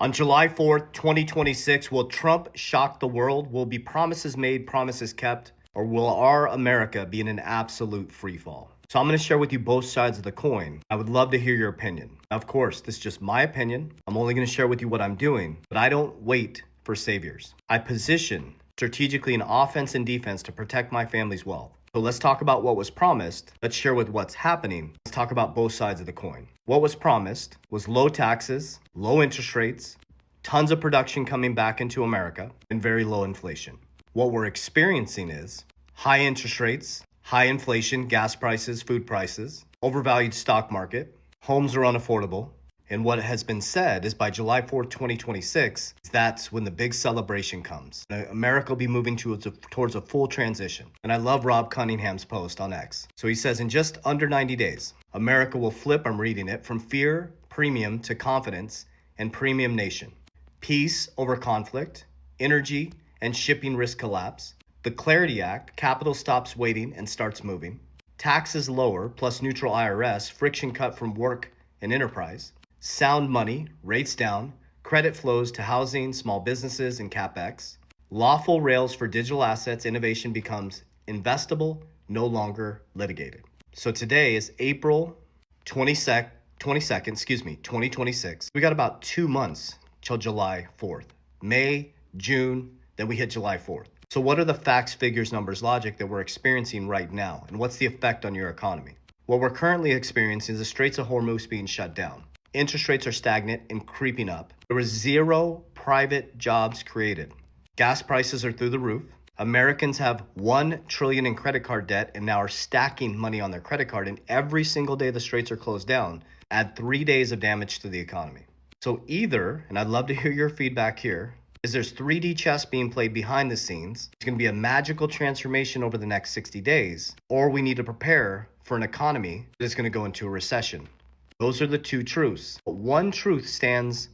On July 4th, 2026, will Trump shock the world? Will be promises made, promises kept? Or will our America be in an absolute freefall? So I'm going to share with you both sides of the coin. I would love to hear your opinion. Now, of course, this is just my opinion. I'm only going to share with you what I'm doing, but I don't wait for saviors. I position strategically in offense and defense to protect my family's wealth. So let's talk about what was promised. Let's share with what's happening. Let's talk about both sides of the coin. What was promised was low taxes, low interest rates, tons of production coming back into America, and very low inflation. What we're experiencing is high interest rates, high inflation, gas prices, food prices, overvalued stock market, homes are unaffordable. And what has been said is by July 4th, 2026, that's when the big celebration comes. America will be moving towards a full transition. And I love Rob Cunningham's post on X. So he says, in just under 90 days, America will flip, I'm reading it, from fear, premium to confidence and premium nation. Peace over conflict, energy and shipping risk collapse. The Clarity Act, capital stops waiting and starts moving. Taxes lower, plus neutral IRS, friction cut from work and enterprise. Sound money, rates down, credit flows to housing, small businesses, and CapEx. Lawful rails for digital assets, innovation becomes investable, no longer litigated. So today is April 22nd, 2026. We got about 2 months till July 4th. May, June, then we hit July 4th. So what are the facts, figures, numbers, logic that we're experiencing right now? And what's the effect on your economy? What we're currently experiencing is the Straits of Hormuz being shut down. Interest rates are stagnant and creeping up. There was zero private jobs created. Gas prices are through the roof. Americans have $1 trillion in credit card debt and now are stacking money on their credit card. And every single day the straits are closed down, add 3 days of damage to the economy. So either, and I'd love to hear your feedback here, is there's 3D chess being played behind the scenes. It's going to be a magical transformation over the next 60 days, or we need to prepare for an economy that is going to go into a recession. Those are the two truths. But one truth stands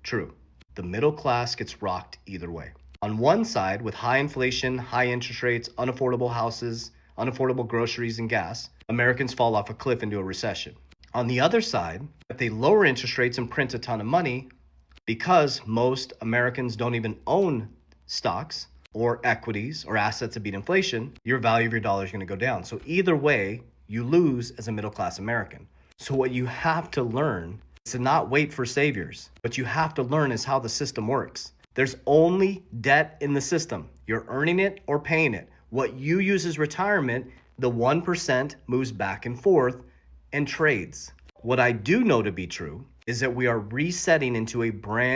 true. The middle class gets rocked either way. On one side, with high inflation, high interest rates, unaffordable houses, unaffordable groceries and gas, Americans fall off a cliff into a recession. On the other side, if they lower interest rates and print a ton of money, because most Americans don't even own stocks or equities or assets that beat inflation, your value of your dollar is going to go down. So either way, you lose as a middle class American. So what you have to learn is to not wait for saviors. What you have to learn is how the system works. There's only debt in the system. You're earning it or paying it. What you use as retirement, the 1% moves back and forth and trades. What I do know to be true is that we are resetting into a brand